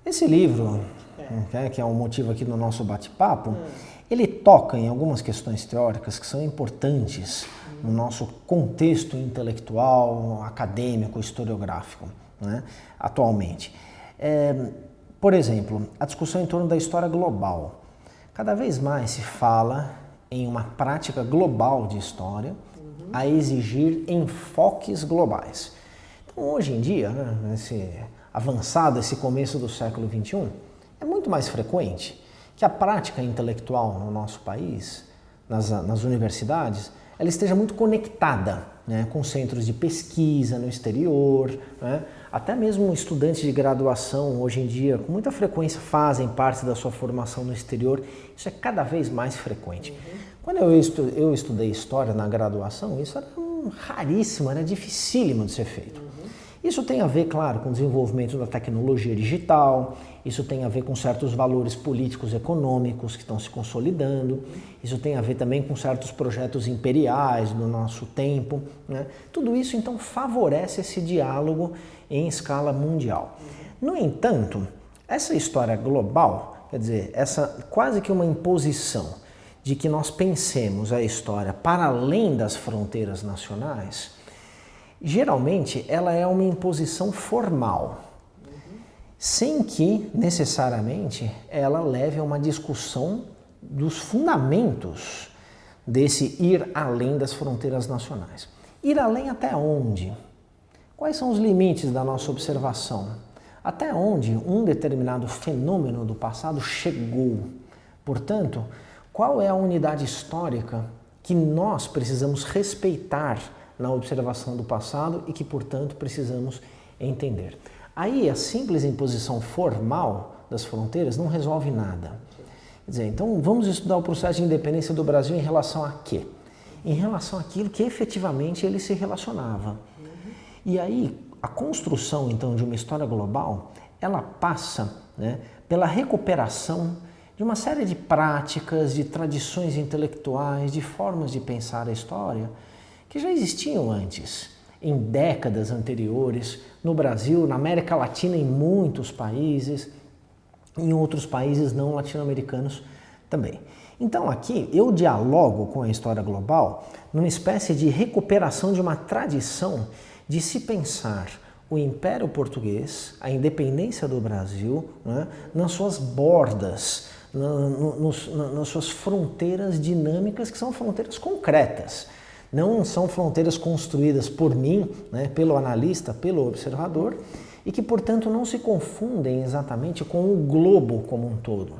Esse livro, que é o motivo aqui do nosso bate-papo, ele toca em algumas questões teóricas que são importantes no nosso contexto intelectual, acadêmico, historiográfico, né, atualmente. Por exemplo, a discussão em torno da história global. Cada vez mais se fala em uma prática global de história a exigir enfoques globais. Então, hoje em dia, né, esse começo do século XXI, é muito mais frequente que a prática intelectual no nosso país, nas universidades, ela esteja muito conectada, né, com centros de pesquisa no exterior, né? Até mesmo estudantes de graduação hoje em dia, com muita frequência, fazem parte da sua formação no exterior. Isso é cada vez mais frequente. Quando eu estudei História na graduação, isso era raríssimo, era dificílimo de ser feito. Isso tem a ver, claro, com o desenvolvimento da tecnologia digital, isso tem a ver com certos valores políticos e econômicos que estão se consolidando, isso tem a ver também com certos projetos imperiais do nosso tempo, né? Tudo isso, então, favorece esse diálogo em escala mundial. No entanto, essa história global, quer dizer, essa quase que uma imposição de que nós pensemos a história para além das fronteiras nacionais, geralmente ela é uma imposição formal, sem que necessariamente ela leve a uma discussão dos fundamentos desse ir além das fronteiras nacionais. Ir além até onde? Quais são os limites da nossa observação? Até onde um determinado fenômeno do passado chegou? Portanto, qual é a unidade histórica que nós precisamos respeitar na observação do passado e que, portanto, precisamos entender? Aí, a simples imposição formal das fronteiras não resolve nada. Quer dizer, então, vamos estudar o processo de independência do Brasil em relação a quê? Em relação àquilo que efetivamente ele se relacionava. E aí, a construção, então, de uma história global, ela passa, né, pela recuperação de uma série de práticas, de tradições intelectuais, de formas de pensar a história que já existiam antes, em décadas anteriores, no Brasil, na América Latina, em muitos países, em outros países não latino-americanos também. Então aqui eu dialogo com a história global numa espécie de recuperação de uma tradição de se pensar o Império Português, a independência do Brasil, né, nas suas bordas, nas suas fronteiras dinâmicas, que são fronteiras concretas. Não são fronteiras construídas por mim, né, pelo analista, pelo observador, e que, portanto, não se confundem exatamente com o globo como um todo.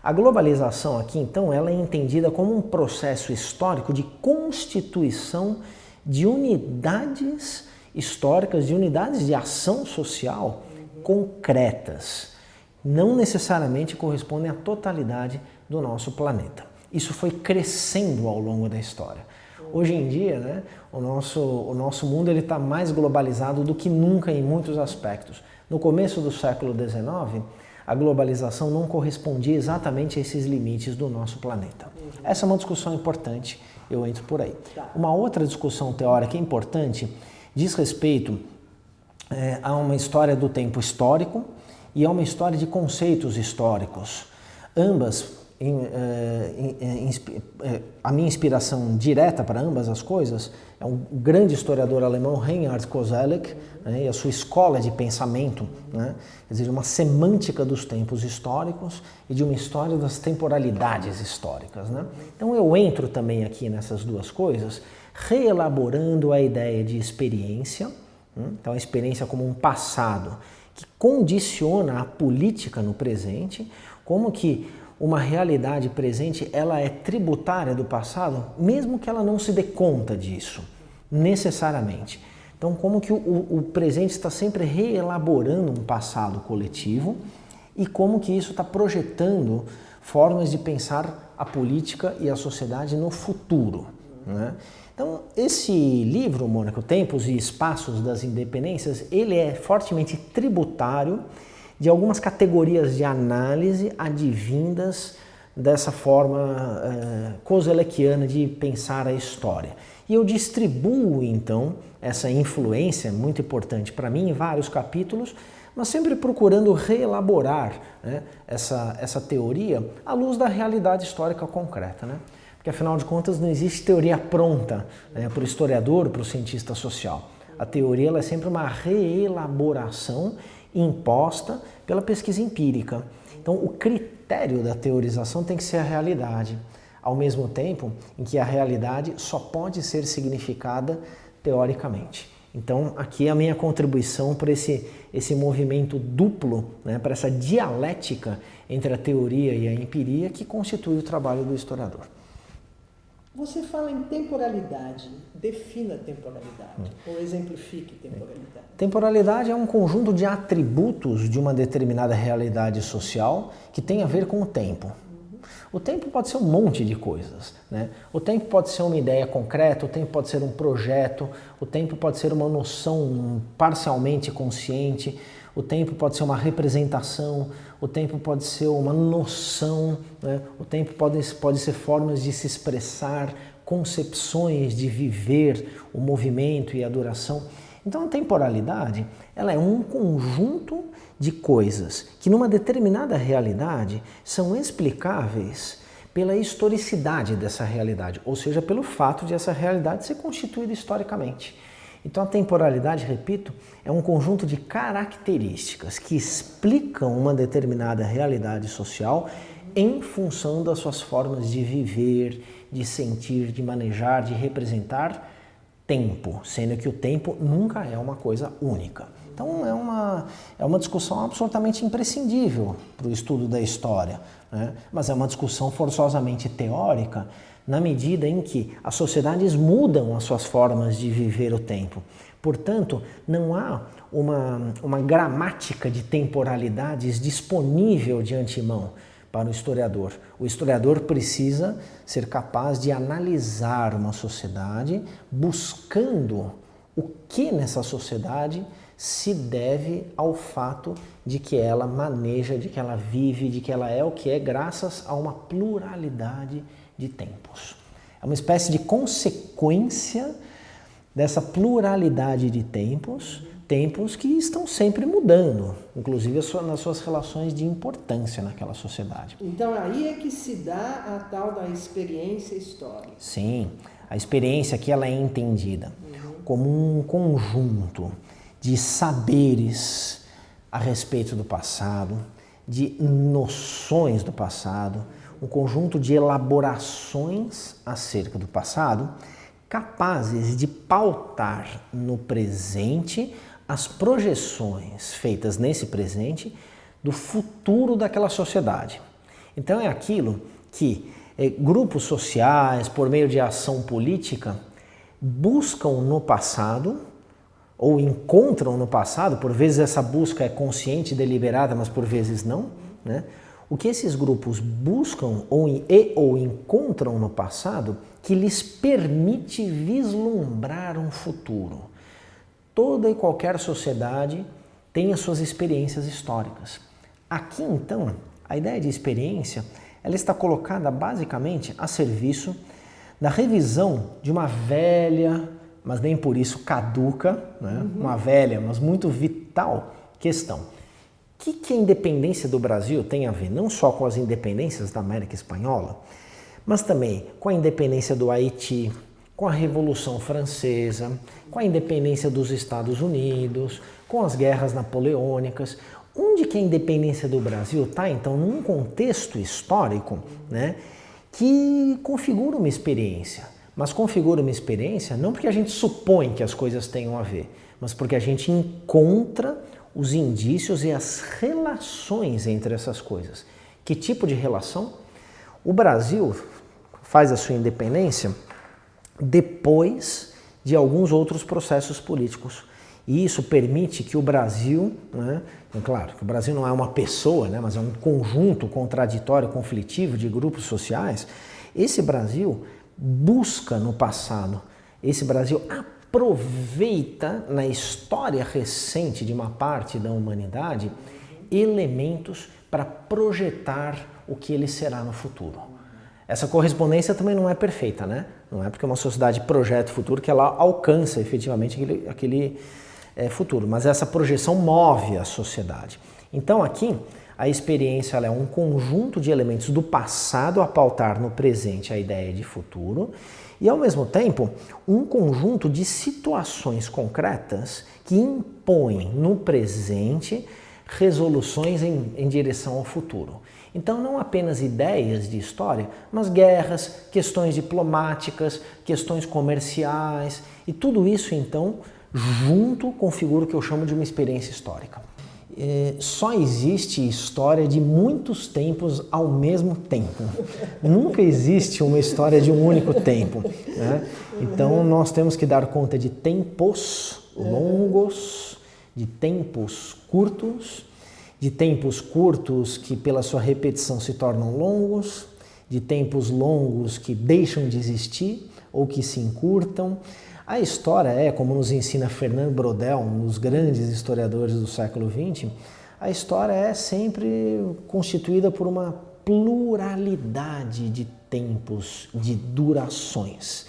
A globalização aqui, então, ela é entendida como um processo histórico de constituição de unidades históricas, de unidades de ação social concretas. Não necessariamente correspondem à totalidade do nosso planeta. Isso foi crescendo ao longo da história. Hoje em dia, né, o nosso mundo está mais globalizado do que nunca em muitos aspectos. No começo do século XIX, a globalização não correspondia exatamente a esses limites do nosso planeta. Essa é uma discussão importante, eu entro por aí. Uma outra discussão teórica importante diz respeito a uma história do tempo histórico e a uma história de conceitos históricos. Ambas, a minha inspiração direta para ambas as coisas é um grande historiador alemão, Reinhard Koselleck, né, e a sua escola de pensamento, né, quer dizer, uma semântica dos tempos históricos e de uma história das temporalidades históricas, né? Então eu entro também aqui nessas duas coisas, reelaborando a ideia de experiência, né, então a experiência como um passado que condiciona a política no presente, como que uma realidade presente, ela é tributária do passado, mesmo que ela não se dê conta disso, necessariamente. Então, como que o presente está sempre reelaborando um passado coletivo e como que isso está projetando formas de pensar a política e a sociedade no futuro, né? Então, esse livro, Mônica, Tempos e Espaços das Independências, ele é fortemente tributário de algumas categorias de análise advindas dessa forma koselleckiana de pensar a história. E eu distribuo, então, essa influência muito importante para mim em vários capítulos, mas sempre procurando reelaborar, né, essa teoria à luz da realidade histórica concreta, né? Porque afinal de contas não existe teoria pronta, né, para o historiador, para o cientista social. A teoria ela é sempre uma reelaboração imposta pela pesquisa empírica. Então o critério da teorização tem que ser a realidade, ao mesmo tempo em que a realidade só pode ser significada teoricamente. Então aqui é a minha contribuição para esse movimento duplo, né, para essa dialética entre a teoria e a empiria que constitui o trabalho do historiador. Você fala em temporalidade, defina temporalidade, ou exemplifique temporalidade. Temporalidade é um conjunto de atributos de uma determinada realidade social que tem a ver com o tempo. O tempo pode ser um monte de coisas, né? O tempo pode ser uma ideia concreta, o tempo pode ser um projeto, o tempo pode ser uma noção parcialmente consciente, o tempo pode ser uma representação, o tempo pode ser uma noção, né? O tempo pode ser formas de se expressar, concepções de viver o movimento e a duração. Então a temporalidade ela é um conjunto de coisas que numa determinada realidade são explicáveis pela historicidade dessa realidade, ou seja, pelo fato de essa realidade ser constituída historicamente. Então a temporalidade, repito, é um conjunto de características que explicam uma determinada realidade social em função das suas formas de viver, de sentir, de manejar, de representar tempo, sendo que o tempo nunca é uma coisa única. Então é uma discussão absolutamente imprescindível para o estudo da história, né? Mas é uma discussão forçosamente teórica na medida em que as sociedades mudam as suas formas de viver o tempo. Portanto, não há uma gramática de temporalidades disponível de antemão para o historiador. O historiador precisa ser capaz de analisar uma sociedade buscando o que nessa sociedade se deve ao fato de que ela maneja, de que ela vive, de que ela é o que é graças a uma pluralidade de tempos. É uma espécie de consequência dessa pluralidade de tempos que estão sempre mudando, inclusive nas suas relações de importância naquela sociedade. Então aí é que se dá a tal da experiência histórica. Sim, a experiência aqui ela é entendida como um conjunto de saberes a respeito do passado, de noções do passado, um conjunto de elaborações acerca do passado, capazes de pautar no presente as projeções feitas nesse presente do futuro daquela sociedade. Então é aquilo que grupos sociais, por meio de ação política, buscam no passado ou encontram no passado, por vezes essa busca é consciente e deliberada, mas por vezes não, né? O que esses grupos buscam ou encontram no passado que lhes permite vislumbrar um futuro. Toda e qualquer sociedade tem as suas experiências históricas. Aqui, então, a ideia de experiência ela está colocada basicamente a serviço da revisão de uma velha, mas nem por isso caduca, né? Uma velha, mas muito vital questão. O que a independência do Brasil tem a ver não só com as independências da América Espanhola, mas também com a independência do Haiti, com a Revolução Francesa, com a independência dos Estados Unidos, com as guerras napoleônicas. Onde que a independência do Brasil está, então, num contexto histórico, né, que configura uma experiência. Mas configura uma experiência não porque a gente supõe que as coisas tenham a ver, mas porque a gente encontra os indícios e as relações entre essas coisas. Que tipo de relação? O Brasil faz a sua independência depois de alguns outros processos políticos. E isso permite que o Brasil, né, claro, que o Brasil não é uma pessoa, né, mas é um conjunto contraditório, conflitivo de grupos sociais, esse Brasil busca no passado, esse Brasil aproveita na história recente de uma parte da humanidade elementos para projetar o que ele será no futuro. Essa correspondência também não é perfeita, né? Não é porque uma sociedade projeta o futuro que ela alcança efetivamente futuro, mas essa projeção move a sociedade. Então aqui a experiência ela é um conjunto de elementos do passado a pautar no presente a ideia de futuro e ao mesmo tempo um conjunto de situações concretas que impõem no presente resoluções em direção ao futuro. Então não apenas ideias de história, mas guerras, questões diplomáticas, questões comerciais e tudo isso então junto configura o que eu chamo de uma experiência histórica. Só existe história de muitos tempos ao mesmo tempo. Nunca existe uma história de um único tempo, né? Então nós temos que dar conta de tempos longos, de tempos curtos que pela sua repetição se tornam longos, de tempos longos que deixam de existir ou que se encurtam. A história é, como nos ensina Fernand Braudel, um dos grandes historiadores do século XX, a história é sempre constituída por uma pluralidade de tempos, de durações.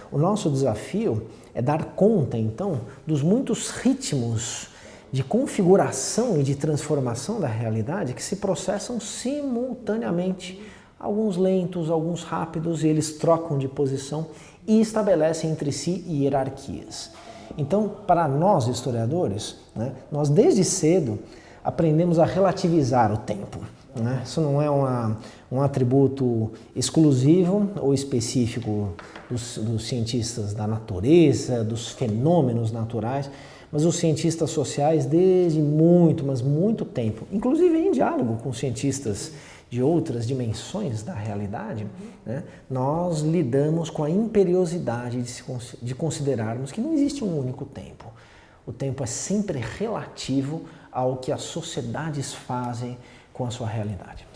O nosso desafio é dar conta, então, dos muitos ritmos de configuração e de transformação da realidade que se processam simultaneamente, alguns lentos, alguns rápidos, e eles trocam de posição e estabelecem entre si hierarquias. Então, para nós historiadores, né, nós desde cedo aprendemos a relativizar o tempo. Né? Isso não é um atributo exclusivo ou específico dos cientistas da natureza, dos fenômenos naturais, mas os cientistas sociais desde muito, mas muito tempo, inclusive em diálogo com cientistas de outras dimensões da realidade, né, nós lidamos com a imperiosidade de considerarmos que não existe um único tempo. O tempo é sempre relativo ao que as sociedades fazem com a sua realidade.